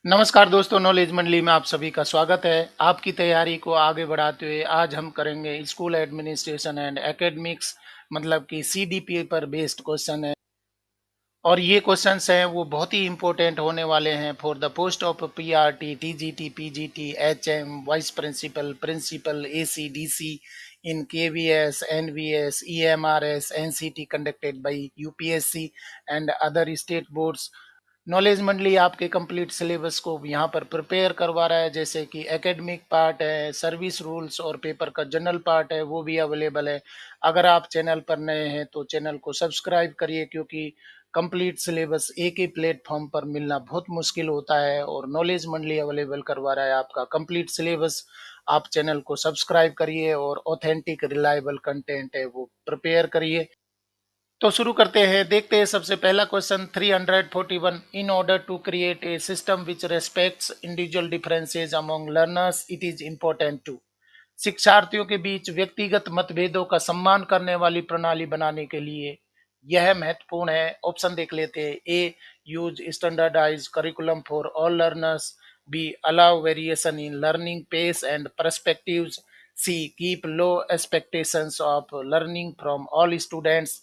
नमस्कार दोस्तों, नॉलेज मंडली में आप सभी का स्वागत है। आपकी तैयारी को आगे बढ़ाते हुए आज हम करेंगे स्कूल एडमिनिस्ट्रेशन एंड एकेडमिक्स मतलब कि सीडीपी पर बेस्ड क्वेश्चन है। और ये क्वेश्चंस हैं वो बहुत ही इंपॉर्टेंट होने वाले हैं for the post of PRT, TGT, PGT, HM, vice principal, principal, AC, DC in KVS, NVS, EMRS, NCT conducted by UPSC and other state boards. Knowledge Mandali आपके कंप्लीट सिलेबस को यहाँ पर प्रिपेयर करवा रहा है, जैसे कि एकेडमिक पार्ट है, सर्विस रूल्स और पेपर का जनरल पार्ट है वो भी अवेलेबल है। अगर आप चैनल पर नए हैं तो चैनल को सब्सक्राइब करिए, क्योंकि कंप्लीट सिलेबस एक ही प्लेटफॉर्म पर मिलना बहुत मुश्किल होता है और नॉलेज मंडली अवेलेबल करवा रहा है आपका कंप्लीट सिलेबस। आप चैनल को सब्सक्राइब करिए और ऑथेंटिक रिलायबल कंटेंट है वो प्रिपेयर करिए। तो शुरू करते हैं, देखते हैं सबसे पहला question 341। In order to create a system which respects individual differences among learners it is important to. शिक्षार्थियों के बीच व्यक्तिगत मतभेदों का सम्मान करने वाली प्रणाली बनाने के लिए यह महत्वपूर्ण है। ऑप्शन देख लेते हैं। A, use standardize curriculum for all learners. B, allow variation in learning pace and perspectives. C, keep low expectations of learning from all students.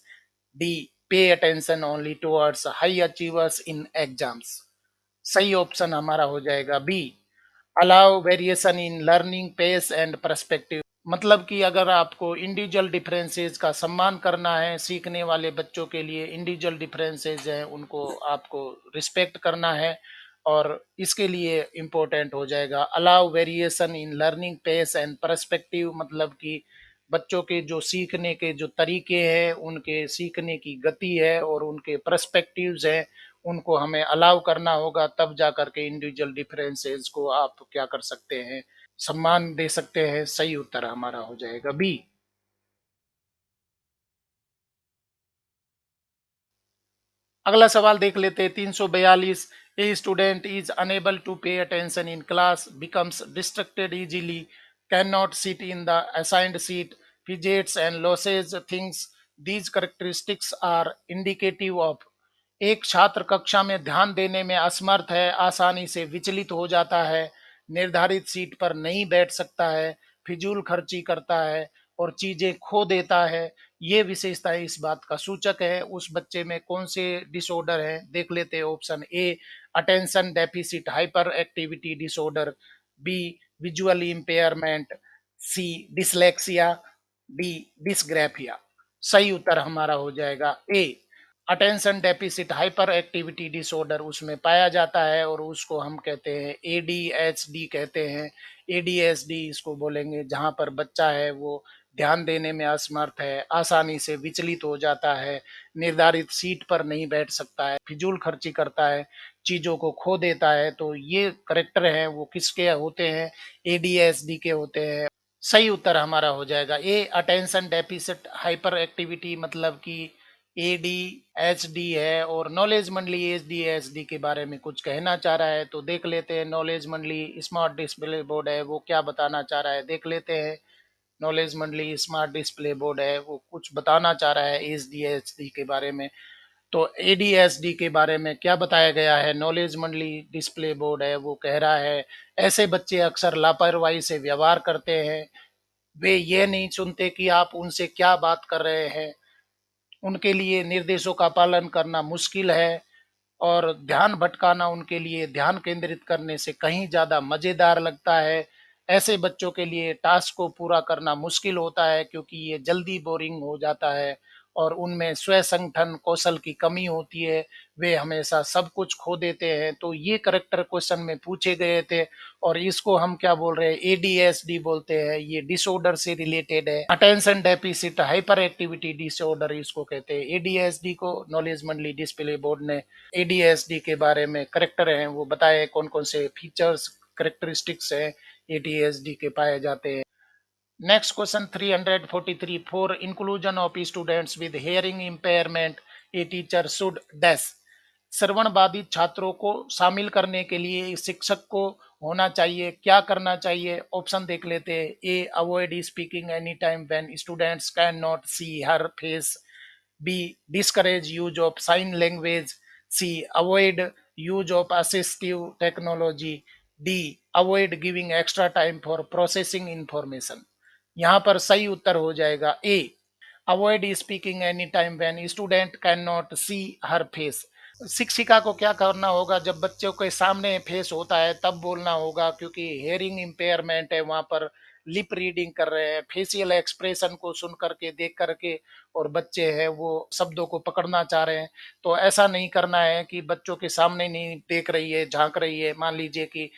D, pay attention only towards high achievers in exams. सही option हमारा हो जाएगा B, allow variation in learning pace and perspective. मतलब कि अगर आपको individual differences का सम्मान करना है, सीखने वाले बच्चों के लिए इंडिविजुअल डिफरेंसेस हैं उनको आपको रिस्पेक्ट करना है, और इसके लिए इम्पोर्टेंट हो जाएगा allow variation in learning pace and perspective. मतलब कि बच्चों के जो सीखने के जो तरीके हैं, उनके सीखने की गति है और उनके पर्सपेक्टिव्स हैं, उनको हमें अलाउ करना होगा, तब जा करके इंडिविजुअल डिफरेंसेस को आप क्या कर सकते हैं, सम्मान दे सकते हैं। सही उत्तर हमारा हो जाएगा बी। अगला सवाल देख लेते हैं 342। A student is unable to pay attention in class, becomes distracted easily, can not sit in the assigned seat, fidgets and loses things. These characteristics are indicative of. एक छात्र कक्षा में ध्यान देने में असमर्थ है, आसानी से विचलित हो जाता है, निर्धारित सीट पर नहीं बैठ सकता है, फिजूल खर्ची करता है और चीजें खो देता है। ये विशेषताएं इस बात का सूचक है। उस बच्चे में कौन से डिसऑर्डर है, देख लेते हैं। Option A, attention deficit hyper activity disorder. B, visual impairment. C, dyslexia. D, dysgraphia. सही उत्तर हमारा हो जाएगा A, attention deficit hyper activity disorder उसमें पाया जाता है और उसको हम कहते हैं एडीएचडी कहते हैं। एडीएचडी इसको बोलेंगे जहां पर बच्चा है वो ध्यान देने में असमर्थ है, आसानी से विचलित हो जाता है, निर्धारित सीट पर नहीं बैठ सकता है, फिजूल खर्ची करता है, चीजों को खो देता है। तो ये करेक्टर हैं वो किसके होते हैं, एडीएचडी के होते हैं। सही उत्तर हमारा हो जाएगा A, attention deficit hyper activity. मतलब कि एडीएचडी है। और नॉलेज मंडली एचडीएचडी के बारे में कुछ कहना चाह रहा है, तो देख लेते हैं। नॉलेज मंडली स्मार्ट डिस्प्ले बोर्ड है वो क्या बताना चाह रहा है, देख लेते हैं। नॉलेज मंडली स्मार्ट डिस्प्ले बोर्ड है वो कुछ बताना चाह रहा है एचडीएचडी के बारे में। तो एडीएचडी के बारे में क्या बताया गया है, नॉलेज मंडली डिस्प्ले बोर्ड है वो कह रहा है ऐसे बच्चे अक्सर लापरवाही से व्यवहार करते हैं। वे ये नहीं सुनते कि आप उनसे क्या बात कर रहे हैं, उनके लिए निर्देशों का पालन करना मुश्किल है, और ध्यान भटकाना उनके लिए ध्यान केंद्रित करने से कहीं ज़्यादा मज़ेदार लगता है। ऐसे बच्चों के लिए टास्क को पूरा करना मुश्किल होता है, क्योंकि ये जल्दी बोरिंग हो जाता है और उनमें स्व संगठन कौशल की कमी होती है। वे हमेशा सब कुछ खो देते हैं। तो ये करेक्टर क्वेश्चन में पूछे गए थे और इसको हम क्या बोल रहे हैं, एडीएसडी बोलते हैं। ये डिसऑर्डर से रिलेटेड है, attention deficit hyper activity disorder इसको कहते हैं। एडीएसडी को नॉलेज मंडली डिस्प्ले बोर्ड ने एडीएसडी के बारे में करेक्टर हैं वो बताए, कौन कौन से फीचर्स करेक्टरिस्टिक्स हैं एडीएसडी के पाए जाते हैं। Next question 343। For inclusion of students with hearing impairment a teacher should dash. श्रवण बाधित छात्रों को शामिल करने के लिए शिक्षक को होना चाहिए, क्या करना चाहिए। ऑप्शन देख लेते हैं। A, avoid speaking any time when students can not see her face. B, discourage use of sign language. C, avoid use of assistive technology, D, avoid giving extra time for processing information। यहाँ पर सही उत्तर हो जाएगा A, avoid speaking any time when student can not see her face. शिक्षिका को क्या करना होगा, जब बच्चों के सामने फेस होता है तब बोलना होगा, क्योंकि हेयरिंग इम्पेयरमेंट है, वहां पर लिप रीडिंग कर रहे हैं, फेशियल एक्सप्रेशन को सुन करके देख करके, और बच्चे हैं वो शब्दों को पकड़ना चाह रहे हैं। तो ऐसा नहीं करना है कि बच्चों के सामने नहीं देख रही है, झांक रही है, मान लीजिए कि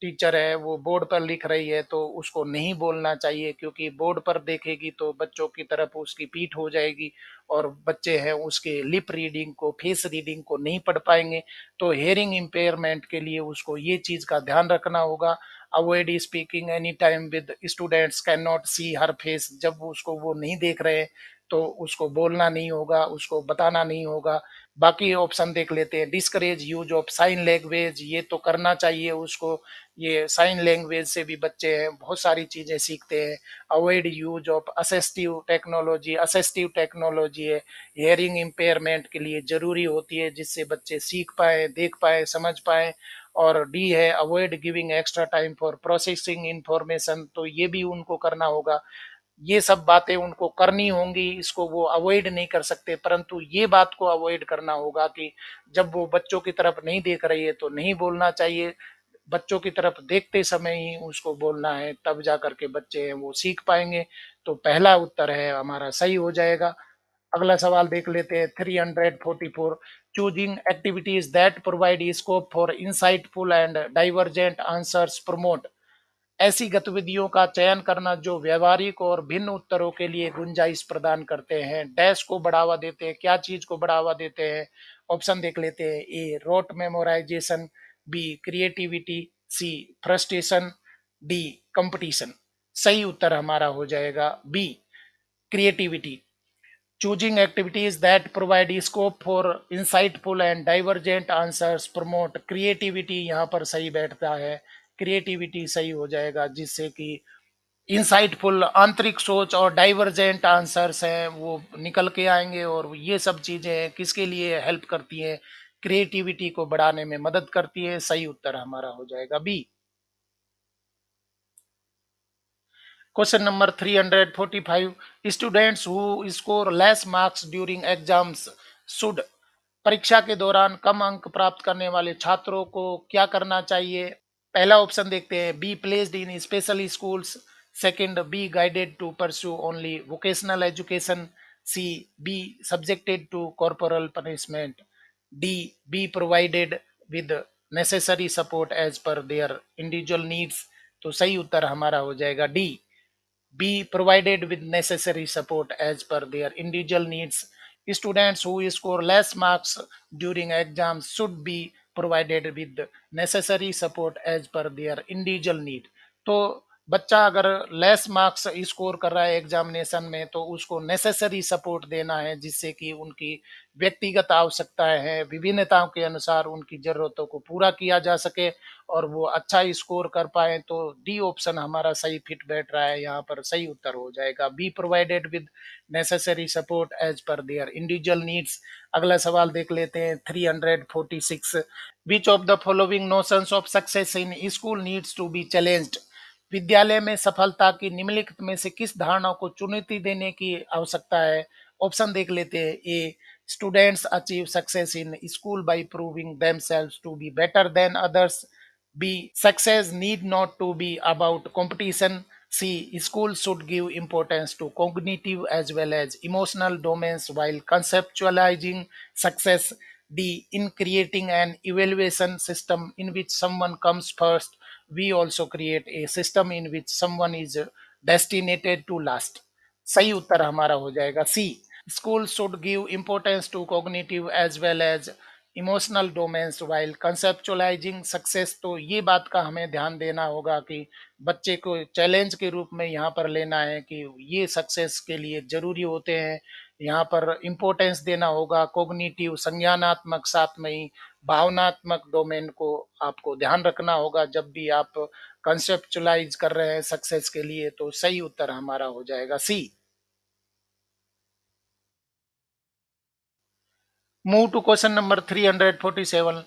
टीचर है वो बोर्ड पर लिख रही है तो उसको नहीं बोलना चाहिए, क्योंकि बोर्ड पर देखेगी तो बच्चों की तरफ उसकी पीठ हो जाएगी और बच्चे हैं उसके लिप रीडिंग को, फेस रीडिंग को नहीं पढ़ पाएंगे। तो हेयरिंग इम्पेयरमेंट के लिए उसको ये चीज का ध्यान रखना होगा। Avoid speaking any time with students can not see her face, जब उसको वो नहीं देख रहे तो उसको बोलना नहीं होगा, उसको बताना नहीं होगा। बाकी ऑप्शन देख लेते हैं। Discourage use of sine language, ये तो करना चाहिए उसको, ये साइन लैंग्वेज से भी बच्चे हैं बहुत सारी चीजें सीखते हैं। Avoid use of assistive technology, assistive technology है हियरिंग इम्पेयरमेंट के लिए जरूरी होती है, जिससे बच्चे सीख पाए, देख पाए, समझ पाए। और डी है avoid giving extra time for processing information, तो ये भी उनको करना होगा। ये सब बातें उनको करनी होंगी, इसको वो अवॉइड नहीं कर सकते, परंतु ये बात को अवॉइड करना होगा कि जब वो बच्चों की तरफ नहीं देख रही है तो नहीं बोलना चाहिए, बच्चों की तरफ देखते समय ही उसको बोलना है, तब जा करके बच्चे हैं वो सीख पाएंगे। तो पहला उत्तर है हमारा सही हो जाएगा। अगला सवाल देख लेते हैं 344। Choosing activities that provide scope for insightful and divergent answers promote, ऐसी गतिविधियों का चयन करना जो व्यवहारिक और भिन्न उत्तरों के लिए गुंजाइश प्रदान करते हैं, डैश को बढ़ावा देते हैं, क्या चीज को बढ़ावा देते हैं। ऑप्शन देख लेते हैं। A rote memorization, B creativity, C frustration, D competition. सही उत्तर हमारा हो जाएगा B creativity. Choosing activities that provide scope for insightful and divergent answers promote creativity, यहाँ पर सही बैठता है, क्रिएटिविटी सही हो जाएगा, जिससे कि इंसाइटफुल आंतरिक सोच और डाइवर्जेंट आंसर्स हैं वो निकल के आएंगे, और ये सब चीजें किसके लिए हेल्प करती हैं, क्रिएटिविटी को बढ़ाने में मदद करती है। सही उत्तर हमारा हो जाएगा B. Question number 345। Students who score less marks during exams should, परीक्षा के दौरान कम अंक प्राप्त करने वाले छात्रों को क्या करना चाहिए। पहला ऑप्शन देखते हैं। Be placed in special schools, second be guided to pursue only vocational education, C be subjected to corporal punishment, D be provided with necessary support as per their individual needs. तो सही उत्तर हमारा हो जाएगा D, be provided with necessary support as per their individual needs. Students who score less marks during exams should be provided with necessary support as per their individual need। तो बच्चा अगर less marks score कर रहा है examination में तो उसको necessary support देना है, जिससे कि उनकी व्यक्तिगत आवश्यकताएं हैं, विभिन्नताओं के अनुसार उनकी जरूरतों को पूरा किया जा सके और वो अच्छा स्कोर कर पाए। तो डी ऑप्शन हमारा सही फिट बैठ रहा है, यहाँ पर सही उत्तर हो जाएगा be provided with necessary support as per their individual needs. अगला सवाल देख लेते हैं 346। Which of the following notions of success in school needs to be challenged, विद्यालय में सफलता की निम्नलिखित में से किस धारणा को चुनौती देने की आवश्यकता है। ऑप्शन देख लेते हैं। A students achieve success in school by proving themselves to be better than others, B. Success need not to be about competition. C. School should give importance to cognitive as well as emotional domains while conceptualizing success. D. In creating an evaluation system in which someone comes first, we also create a system in which someone is destined to last। सही उत्तर हमारा हो जाएगा सी, School should give importance to cognitive as well as emotional domains while conceptualising success. तो ये बात का हमें ध्यान देना होगा कि बच्चे को चैलेंज के रूप में यहाँ पर लेना है कि ये सक्सेस के लिए जरूरी होते हैं। यहाँ पर इम्पोर्टेंस देना होगा कोग्निटिव संज्ञानात्मक, साथ में ही भावनात्मक डोमेन को आपको ध्यान रखना होगा जब भी आप कंसेप्चुलाइज कर रहे हैं सक्सेस के लिए। तो सही उत्तर हमारा हो जाएगा सी। Move to question number 347.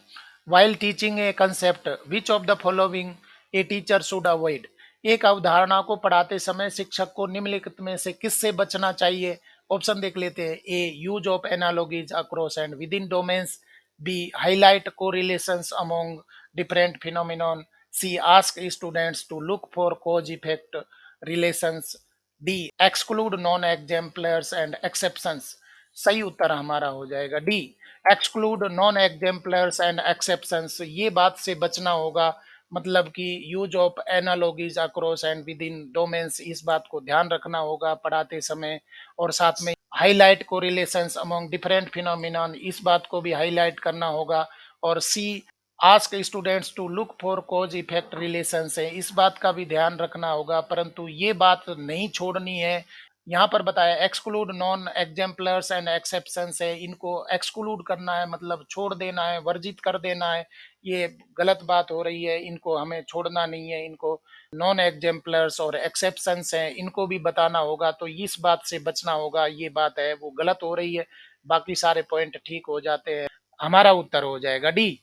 while teaching a concept, which of the following a teacher should avoid? एक अवधारणा को पढ़ाते समय शिक्षक को निम्नलिखित में से किससे बचना चाहिए? ऑप्शन देख लेते हैं। A, use of analogies across and within domains. B, highlight correlations among different phenomenon. C, ask students to look for cause effect relations. D, exclude non exemplars and exceptions. सही उत्तर हमारा हो जाएगा D, exclude non exemplars and exceptions. ये बात से बचना होगा, मतलब कि use of analogies across and within domains, इस बात को ध्यान रखना होगा पढ़ाते समय। और साथ में highlight correlations among different phenomenon, इस बात को भी हाईलाइट करना होगा। और C, ask students to look for cause effect relations है, इस बात का भी ध्यान रखना होगा, परंतु ये बात नहीं छोड़नी है। यहाँ पर बताया exclude non exemplars and exceptions है, इनको एक्सक्लूड करना है, मतलब छोड़ देना है, वर्जित कर देना है। ये गलत बात हो रही है, इनको हमें छोड़ना नहीं है। इनको नॉन एग्जाम्पलर्स और एक्सेप्शंस हैं, इनको भी बताना होगा। तो इस बात से बचना होगा, ये बात है वो गलत हो रही है, बाकी सारे पॉइंट ठीक हो जाते हैं। हमारा उत्तर हो जाएगा D.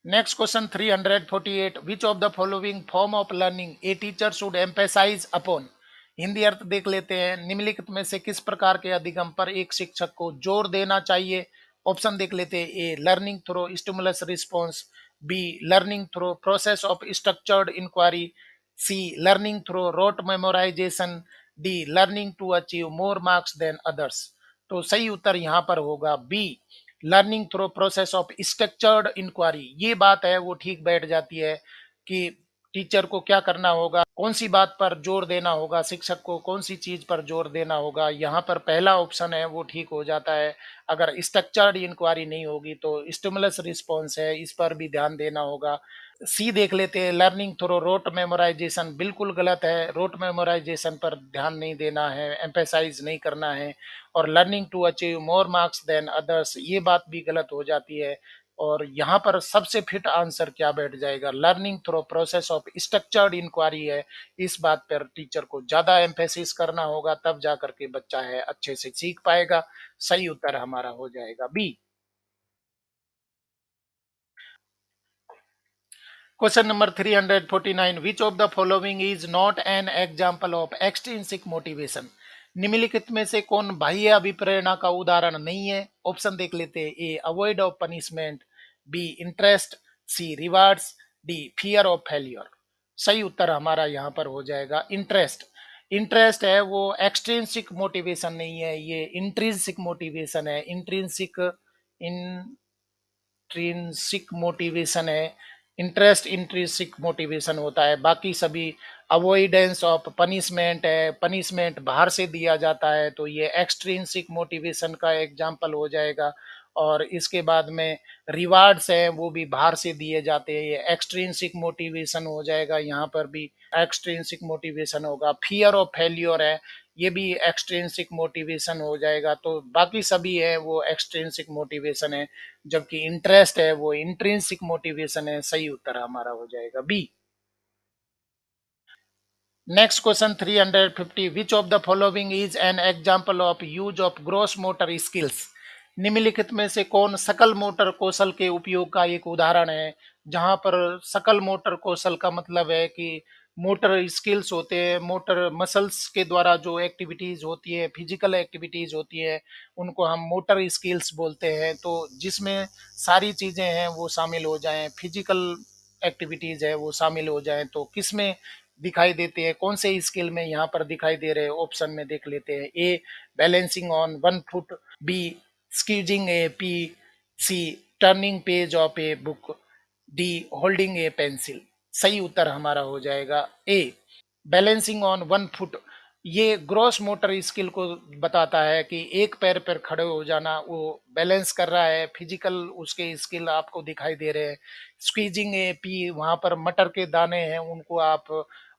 Next question 348, which of the following form of learning a teacher should emphasize upon? Hindi अर्थ देख लेते हैं। निम्नलिखित में से किस प्रकार के अधिगम पर एक शिक्षक को जोर देना चाहिए? ऑप्शन देख लेते हैं। A, learning through stimulus response. B, learning through process of structured inquiry. C, learning through rote memorization. D, learning to achieve more marks than others. तो सही उत्तर यहाँ पर होगा B, learning through process of structured inquiry. ये बात है वो ठीक बैठ जाती है कि टीचर को क्या करना होगा, कौन सी बात पर जोर देना होगा, शिक्षक को कौन सी चीज पर जोर देना होगा। यहाँ पर पहला ऑप्शन है वो ठीक हो जाता है। अगर स्ट्रक्चर्ड इंक्वायरी नहीं होगी तो स्टिमुलस रिस्पॉन्स है, इस पर भी ध्यान देना होगा। सी देख लेते हैं, लर्निंग थ्रू रोट मेमोराइजेशन, बिल्कुल गलत है। रोट मेमोराइजेशन पर ध्यान नहीं देना है, एम्फेसाइज नहीं करना है। और learning to achieve more marks than others, ये बात भी गलत हो जाती है। और यहाँ पर सबसे फिट आंसर क्या बैठ जाएगा, learning through process of structured inquiry है। इस बात पर टीचर को ज्यादा एम्फेसिस करना होगा, तब जा करके बच्चा है अच्छे से सीख पाएगा। सही उत्तर हमारा हो जाएगा B. Question number 349, which of the following is not an example of extrinsic motivation? निम्नलिखित में से कौन बाह्य अभिप्रेरणा का उदाहरण नहीं है? ऑप्शन देख लेते हैं। A, avoid of punishment. B, interest. C, rewards. D, fear of failure. सही उत्तर हमारा यहाँ पर हो जाएगा इंटरेस्ट। इंटरेस्ट है वो एक्सट्रिंसिक मोटिवेशन नहीं है, ये इंट्रिंसिक मोटिवेशन है। इंट्रिंसिक मोटिवेशन है, इंटरेस्ट इंट्रिंसिक मोटिवेशन होता है। बाकी सभी अवॉइडेंस ऑफ पनिशमेंट है, पनिशमेंट बाहर से दिया जाता है, तो ये एक्सट्रिंसिक मोटिवेशन का एग्जाम्पल हो जाएगा। और इसके बाद में रिवार्ड्स हैं वो भी बाहर से दिए जाते हैं, ये एक्सट्रिंसिक मोटिवेशन हो जाएगा। यहाँ पर भी एक्सट्रिंसिक मोटिवेशन होगा। फियर ऑफ फेल्योर है, ये भी एक्सट्रिंसिक मोटिवेशन हो जाएगा। तो बाकी सभी है वो एक्सट्रिंसिक मोटिवेशन है, जबकि इंटरेस्ट है वो इंट्रिंसिक मोटिवेशन है। सही उत्तर हमारा हो जाएगा B. Next question 350, which of the following is an example of use of gross motor skills? निम्नलिखित में से कौन सकल मोटर कौशल के उपयोग का एक उदाहरण है? जहां पर सकल मोटर कौशल का मतलब है कि मोटर स्किल्स होते हैं, मोटर मसल्स के द्वारा जो एक्टिविटीज होती है, फिजिकल एक्टिविटीज होती है, उनको हम मोटर स्किल्स बोलते हैं। तो जिसमें सारी चीजें हैं वो शामिल हो जाएं, फिजिकल एक्टिविटीज है वो शामिल हो जाएं, तो किसमें दिखाई देते हैं, कौन से स्किल में यहाँ पर दिखाई दे रहे हैं? ऑप्शन में देख लेते हैं। A, balancing on one foot. B, squeezing a pea. C, turning page of a book. D, holding a pencil. सही उत्तर हमारा हो जाएगा A, balancing on one foot. ये ग्रॉस मोटर स्किल को बताता है कि एक पैर पर खड़े हो जाना, वो बैलेंस कर रहा है, फिजिकल उसके स्किल आपको दिखाई दे रहे हैं। स्क्वीजिंग ए पी, वहां पर मटर के दाने हैं उनको आप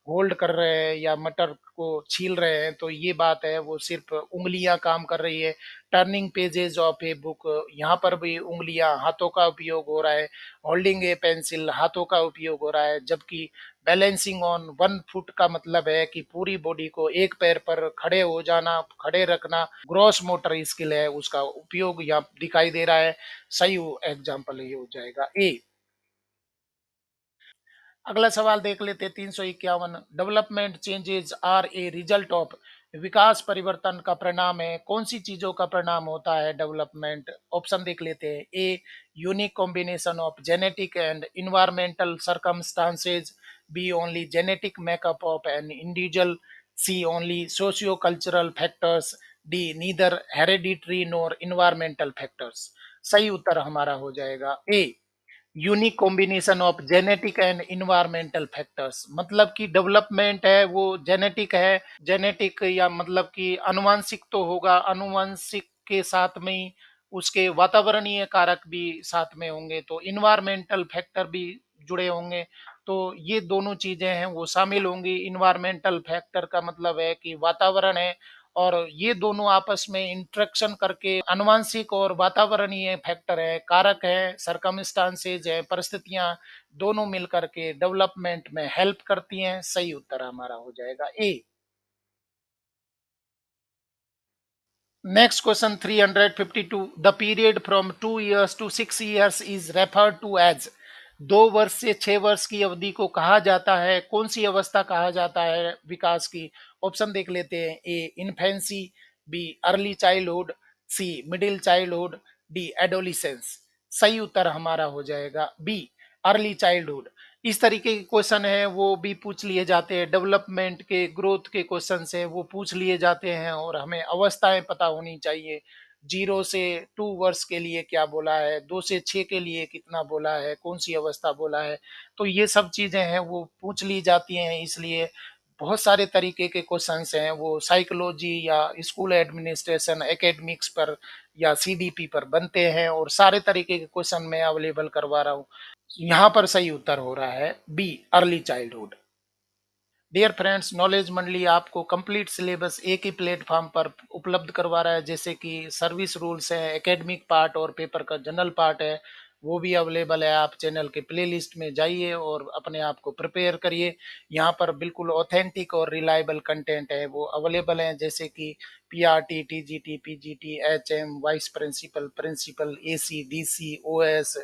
होल्ड कर रहे हैं या मटर को छील रहे हैं, तो ये बात है वो सिर्फ उंगलियां काम कर रही है। Turning pages of a book, यहाँ पर भी उंगलियां, हाथों का उपयोग हो रहा है। होल्डिंग ए पेंसिल, हाथों का उपयोग हो रहा है। जबकि बैलेंसिंग ऑन वन फुट का मतलब है कि पूरी बॉडी को एक पैर पर खड़े हो जाना, खड़े रखना, ग्रॉस मोटर स्किल है, उसका उपयोग यहाँ दिखाई दे रहा है। सही एग्जाम्पल ये हो जाएगा ए। अगला सवाल देख लेते हैं 351। Development changes are a result of, विकास परिवर्तन का परिणाम है। कौन सी चीजों का परिणाम होता है डेवलपमेंट? ऑप्शन देख लेते हैं। A unique combination of genetic and environmental circumstances, B only genetic makeup of an individual, C only socio cultural factors, D neither hereditary nor environmental factors. सही उत्तर हमारा हो जाएगा A unique combination of genetic and environmental factors. मतलब कि development है वो genetic है। जेनेटिक या मतलब कि अनुवांशिक तो होगा, अनुवांशिक के साथ में ही उसके वातावरणीय कारक भी साथ में होंगे, तो इन्वायरमेंटल फैक्टर भी जुड़े होंगे। तो ये दोनों चीजें हैं वो शामिल होंगी। इन्वायरमेंटल फैक्टर का मतलब है कि वातावरण है, और ये दोनों आपस में इंटरेक्शन करके आनुवंशिक और वातावरणीय फैक्टर है, कारक है, सरकमस्टांसेज है, परिस्थितियां, दोनों मिलकर के डेवलपमेंट में हेल्प करती हैं। सही उत्तर हमारा हो जाएगा ए। Next question 352. The period from 2 years to 6 years is referred to as, 2 वर्ष से 6 वर्ष की अवधि को कहा जाता है, कौन सी अवस्था कहा जाता है विकास की? ऑप्शन देख लेते हैं। A infancy, B early childhood, C middle childhood, D adolescence. सही उत्तर हमारा हो जाएगा बी अर्ली चाइल्डहुड। इस तरीके के क्वेश्चन है वो भी पूछ लिए जाते हैं, डेवलपमेंट के ग्रोथ के क्वेश्चन है वो पूछ लिए जाते हैं, और हमें अवस्थाएं पता होनी चाहिए। 0 से 2 वर्ष के लिए क्या बोला है, 2 से 6 के लिए कितना बोला है, कौन सी अवस्था बोला है, तो ये सब चीजें हैं वो पूछ ली जाती हैं। इसलिए बहुत सारे तरीके के क्वेश्चंस हैं वो साइकोलॉजी या स्कूल एडमिनिस्ट्रेशन एकेडमिक्स पर या सीडीपी पर बनते हैं, और सारे तरीके के क्वेश्चन मैं अवेलेबल करवा रहा हूँ। यहाँ पर सही उत्तर हो रहा है B early childhood. Dear friends, knowledge Mandali आपको कंप्लीट सिलेबस एक ही प्लेटफॉर्म पर उपलब्ध करवा रहा है, जैसे कि सर्विस रूल्स है, एकेडमिक पार्ट और पेपर का जनरल पार्ट है, वो भी अवेलेबल है। आप चैनल के प्लेलिस्ट में जाइए और अपने आप को प्रिपेयर करिए। यहाँ पर बिल्कुल ऑथेंटिक और रिलायबल कंटेंट है वो अवेलेबल है, जैसे कि PRT, TGT, PGT, HM, vice principal, principal, AC, DC, OS,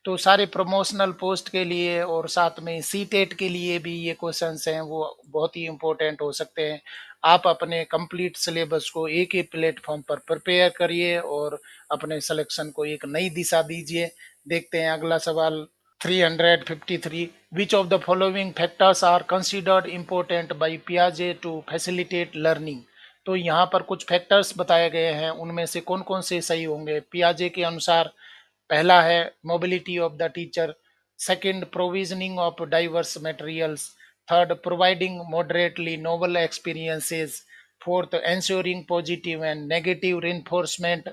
तो सारे प्रमोशनल पोस्ट के लिए और साथ में सी टेट के लिए भी ये क्वेश्चंस हैं वो बहुत ही इंपॉर्टेंट हो सकते हैं। आप अपने कंप्लीट सिलेबस को एक ही प्लेटफॉर्म पर प्रिपेयर करिए और अपने सिलेक्शन को एक नई दिशा दीजिए। देखते हैं अगला सवाल 353। Which of the following factors are considered important by पियाजे टू फैसिलिटेट लर्निंग? तो यहाँ पर कुछ फैक्टर्स बताए गए हैं, उनमें से कौन कौन से सही होंगे पियाजे के अनुसार? पहला है mobility of the teacher, second provisioning of diverse materials, third providing moderately novel experiences, fourth ensuring positive and negative reinforcement.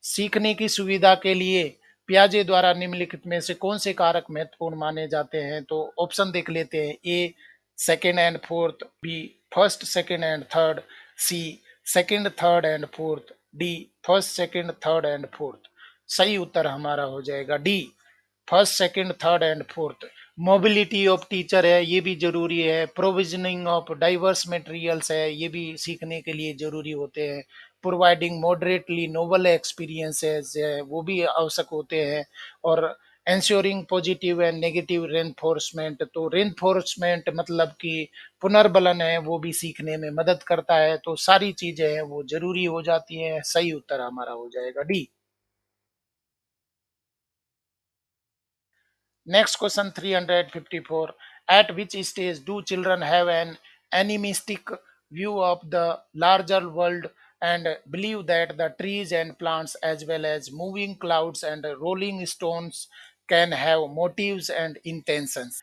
सीखने की सुविधा के लिए पियाजे द्वारा निम्नलिखित में से कौन से कारक महत्वपूर्ण माने जाते हैं? तो ऑप्शन देख लेते हैं। A second and fourth, B first second and third, C second third and fourth, D first second third and fourth. सही उत्तर हमारा हो जाएगा D first second third and fourth. Mobility of teacher है ये भी जरूरी है, प्रोविजनिंग ऑफ डाइवर्स मटेरियल्स है ये भी सीखने के लिए जरूरी होते हैं, प्रोवाइडिंग मॉडरेटली नोवल एक्सपीरियंसेस है वो भी आवश्यक होते हैं, और ensuring positive and negative reinforcement, तो रेनफोर्समेंट मतलब कि पुनर्बलन है वो भी सीखने में मदद करता है। तो सारी चीजें हैं वो जरूरी हो जाती हैं। सही उत्तर हमारा हो जाएगा D. Next question 354. At which stage do children have an animistic view of the larger world and believe that the trees and plants, as well as moving clouds and rolling stones, can have motives and intentions?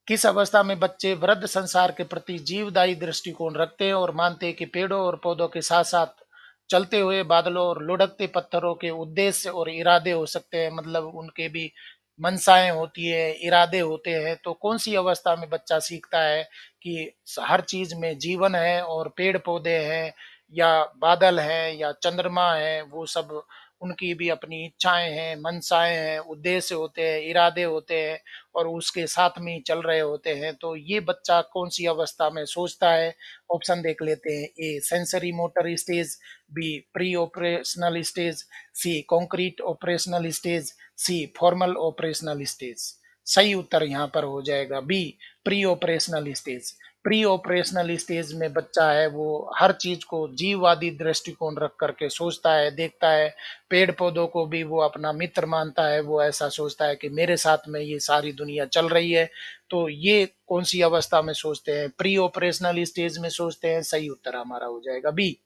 किस अवस्था में बच्चे वृद्ध संसार के प्रति जीवदायी दृष्टिकोण रखते हैं और मानते हैं कि पेड़ों और पौधों के साथ साथ चलते हुए बादलों और लुढ़कते पत्थरों के उद्देश्य और इरादे हो सकते हैं, मतलब उनके भी मंशाएं होती है, इरादे होते हैं। तो कौन सी अवस्था में बच्चा सीखता है कि हर चीज में जीवन है और पेड़ पौधे हैं या बादल हैं या चंद्रमा है, वो सब उनकी भी अपनी इच्छाएं हैं, मनसाएं हैं, उद्देश्य होते हैं, इरादे होते हैं और उसके साथ में ही चल रहे होते हैं। तो ये बच्चा कौन सी अवस्था में सोचता है? ऑप्शन देख लेते हैं। A sensory motor stage, B pre operational stage, C concrete operational stage, C formal operational stage. सही उत्तर यहाँ पर हो जाएगा B pre operational stage. Pre operational stage में बच्चा है वो हर चीज को जीववादी दृष्टिकोण रख करके सोचता है, देखता है। पेड़ पौधों को भी वो अपना मित्र मानता है, वो ऐसा सोचता है कि मेरे साथ में ये सारी दुनिया चल रही है। तो ये कौन सी अवस्था में सोचते हैं? प्री ऑपरेशनल स्टेज में सोचते हैं। सही उत्तर हमारा हो जाएगा B.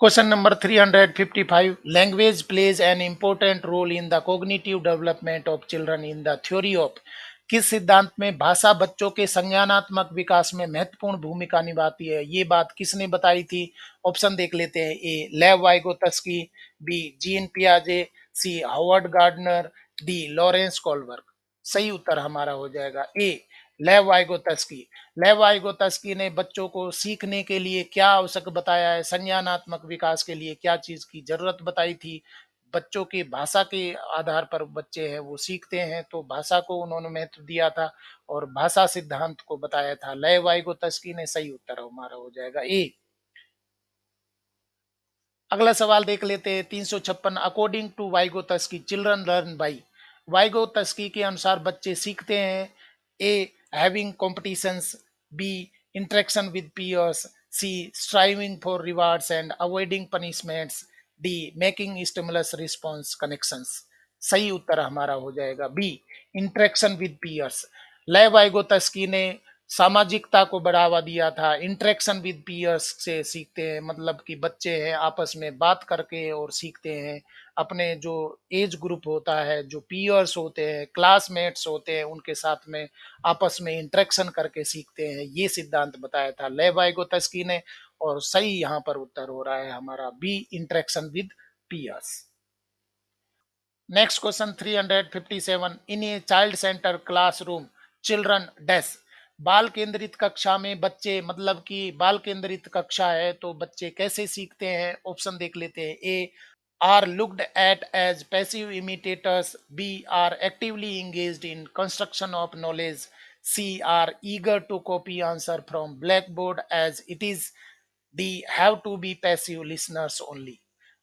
Question number 355. Language plays an important role in the cognitive development of children in the theory of। किस सिद्धांत में भाषा बच्चों के संज्ञानात्मक विकास में महत्वपूर्ण भूमिका निभाती है? ये बात किसने बताई थी? ऑप्शन देख लेते हैं। A Lev Vygotsky, B Jean पियाजे, C Howard Gardner, D Lawrence Kohlberg. सही उत्तर हमारा हो जाएगा ए लेव वाइगोत्स्की। लेव वाइगोत्स्की ने बच्चों को सीखने के लिए क्या आवश्यक बताया है, संज्ञानात्मक विकास के लिए क्या चीज की जरूरत बताई थी? बच्चों की भाषा के आधार पर बच्चे हैं वो सीखते हैं, तो भाषा को उन्होंने महत्व दिया था और भाषा सिद्धांत को बताया था लेव वाइगोत्स्की ने। सही उत्तर हमारा हो जाएगा ए। अगला सवाल देख लेते हैं 356। According to Vygotsky children learn by. Vygotsky के अनुसार बच्चे सीखते हैं। A having competitions, B interaction with peers, C striving for rewards and avoiding punishments, D making stimulus response connections. सही उत्तर हमारा हो जाएगा B interaction with peers. Lev Vygotsky ने सामाजिकता को बढ़ावा दिया था। इंटरेक्शन विद पीयर्स से सीखते हैं, मतलब कि बच्चे हैं आपस में बात करके और सीखते हैं। अपने जो एज ग्रुप होता है, जो पीयर्स होते हैं, क्लासमेट्स होते हैं, उनके साथ में आपस में इंटरेक्शन करके सीखते हैं। ये सिद्धांत बताया था लेव वाइगोत्स्की ने और सही यहाँ पर उत्तर हो रहा है हमारा B interaction with peers. Next question 357। In a child centre classroom children dash. बाल केंद्रित कक्षा में बच्चे, मतलब कि बाल केंद्रित कक्षा है तो बच्चे कैसे सीखते हैं? ऑप्शन देख लेते हैं। A are looked at as passive imitators, B are actively engaged in construction of knowledge, C are eager to copy answer from blackboard as it is, D have to be passive listeners only.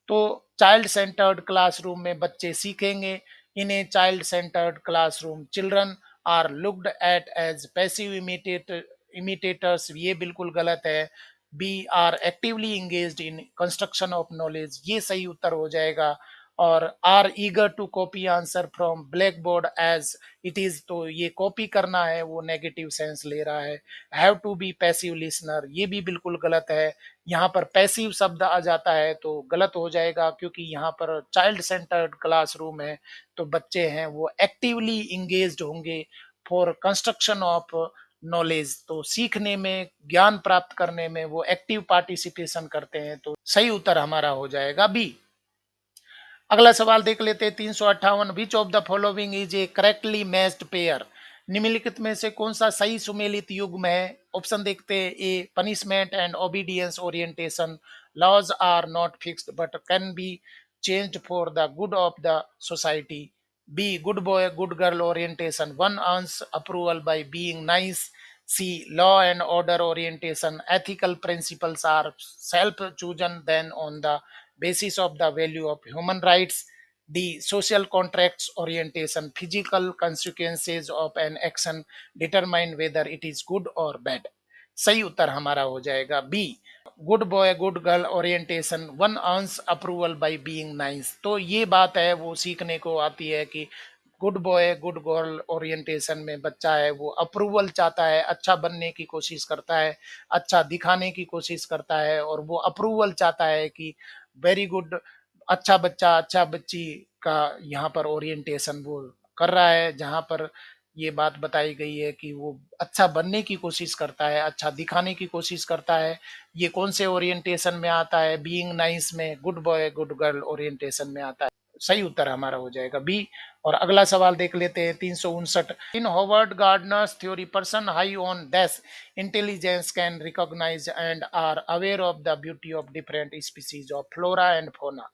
तो child centred classroom में बच्चे सीखेंगे। In a child centred classroom children are looked at as passive imitators, ये बिल्कुल गलत है। B are actively engaged in construction of knowledge, ये सही उत्तर हो जाएगा। और are eager to copy answer from blackboard as it is, तो ये कॉपी करना है वो नेगेटिव सेंस ले रहा है। Have to be passive listener, ये भी बिल्कुल गलत है। यहाँ पर पैसिव शब्द आ जाता है तो गलत हो जाएगा, क्योंकि यहाँ पर चाइल्ड सेंटर्ड क्लासरूम है तो बच्चे हैं वो एक्टिवली इंगेज्ड होंगे फॉर कंस्ट्रक्शन ऑफ नॉलेज। तो सीखने में, ज्ञान प्राप्त करने में वो एक्टिव पार्टिसिपेशन करते हैं। तो सही उत्तर हमारा हो जाएगा बी। अगला सवाल देख लेते हैं 358। विच of the following is a correctly matched pair. निम्नलिखित में से कौन सा सही सुमेलित युग्म है? ऑप्शन देखते हैं। A punishment and obedience orientation, laws are not fixed but can be changed for the good of the society, B good boy good girl orientation, one earns approval by being nice, C law and order orientation, ethical principles are self chosen then on the basis of the value of human rights, the social contracts orientation, physical consequences of an action determine whether it is good or bad। सही उत्तर हमारा हो जाएगा B good boy good girl orientation, one earns approval by being nice. तो ये बात है वो सीखने को आती है कि good boy good girl orientation में बच्चा है वो अप्रूवल चाहता है, अच्छा बनने की कोशिश करता है, अच्छा दिखाने की कोशिश करता है और वो अप्रूवल चाहता है कि वेरी गुड, अच्छा बच्चा अच्छा बच्ची का यहाँ पर ओरिएंटेशन वो कर रहा है। जहाँ पर ये बात बताई गई है कि वो अच्छा बनने की कोशिश करता है, अच्छा दिखाने की कोशिश करता है। ये कौन से ओरिएंटेशन में आता है? बीइंग नाइस में, good boy good girl orientation में आता है। सही उत्तर हमारा हो जाएगा बी। और अगला सवाल देख लेते हैं 359। In Howard Gardner's theory person high on dash intelligence can recognise and are aware of the beauty of different species of flora and fauna.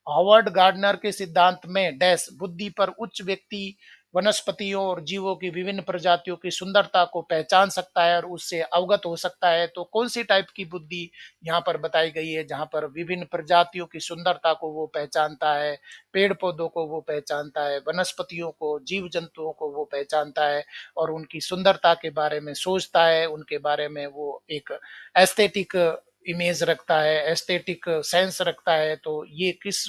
Howard Gardner के सिद्धांत में डैश बुद्धि पर उच्च व्यक्ति वनस्पतियों और जीवों की विभिन्न प्रजातियों की सुंदरता को पहचान सकता है और उससे अवगत हो सकता है। तो कौन सी टाइप की बुद्धि यहाँ पर बताई गई है, जहाँ पर विभिन्न प्रजातियों की सुंदरता को वो पहचानता है, पेड़ पौधों को वो पहचानता है, वनस्पतियों को, जीव जंतुओं को वो पहचानता है और उनकी सुंदरता के बारे में सोचता है, उनके बारे में वो एक एस्थेटिक इमेज रखता है, एस्थेटिक सेंस रखता है। तो ये किस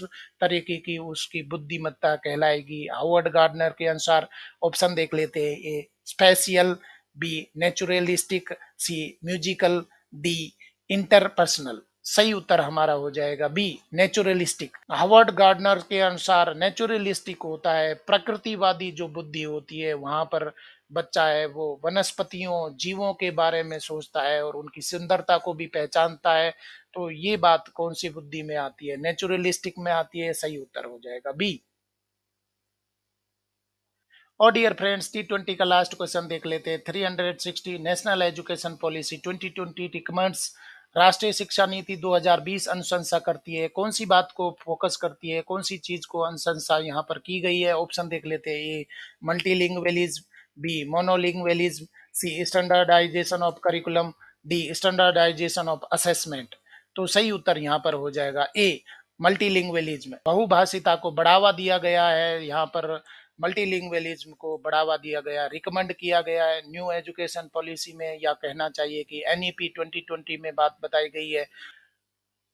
तरीके की उसकी बुद्धिमत्ता कहलाएगी? हावर्ड गार्डनर के अनुसार ऑप्शन देख लेते हैं। ए स्पेशियल, बी नेचुरलिस्टिक, सी म्यूजिकल, डी इंटरपर्सनल। सही उत्तर हमारा हो जाएगा बी नेचुरलिस्टिक। हावर्ड गार्डनर के अनुसार नेचुरलिस्टिक होता है प्रकृतिवादी जो बुद्धि होती है, वहां पर बच्चा है वो वनस्पतियों जीवों के बारे में सोचता है और उनकी सुंदरता को भी पहचानता है। तो ये बात कौन सी बुद्धि में आती है? नेचुरलिस्टिक में आती है। सही उत्तर हो जाएगा बी। और डियर फ्रेंड्स, T20 का लास्ट क्वेश्चन देख लेते हैं। 360 नेशनल एजुकेशन पॉलिसी 2020 रिकमेंड्स राष्ट्रीय शिक्षा नीति 2020 अनुशंसा करती है कौन सी बात को फोकस करती है, कौन सी चीज को अनुशंसा यहाँ पर की गई है? ऑप्शन देख लेते हैं। A multilingualism, B monolingualism, C standardisation of curriculum, D standardisation of assessment. तो सही उत्तर यहाँ पर हो जाएगा ए मल्टीलिंगुअलिज्म। बहुभाषिता को बढ़ावा दिया गया है, यहाँ पर मल्टीलिंगुअलिज्म को बढ़ावा दिया गया, रिकमेंड किया गया है न्यू एजुकेशन पॉलिसी में, या कहना चाहिए कि एनईपी 2020 में बात बताई गई है।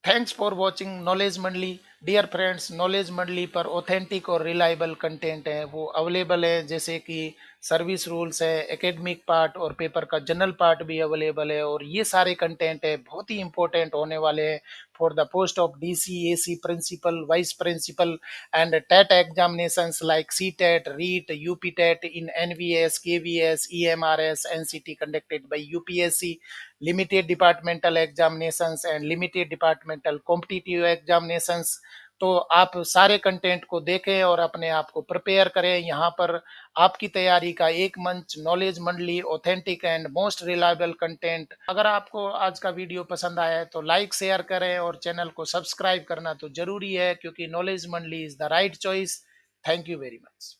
थैंक्स फॉर वॉचिंग नॉलेज मंडली। डियर फ्रेंड्स, नॉलेज मंडली पर ऑथेंटिक और रिलायबल कंटेंट है वो अवेलेबल है, जैसे कि सर्विस रूल्स है, एकेडमिक पार्ट और पेपर का जनरल पार्ट भी अवेलेबल है। और ये सारे कंटेंट है बहुत ही इंपॉर्टेंट होने वाले हैं for the post of DC, AC, principal, vice principal and TET examinations like C TET, REET, UP TET in NVS, KVS, EMRS, NCT conducted by UPSC, limited departmental examinations and limited departmental competitive examinations। तो आप सारे content को देखें और अपने आप को prepare करें। यहाँ पर आपकी तैयारी का एक मंच नॉलेज मंडली, authentic and most reliable content. अगर आपको आज का वीडियो पसंद आया है तो लाइक शेयर करें और चैनल को सब्सक्राइब करना तो जरूरी है, क्योंकि नॉलेज मंडली is the right choice. Thank you very much.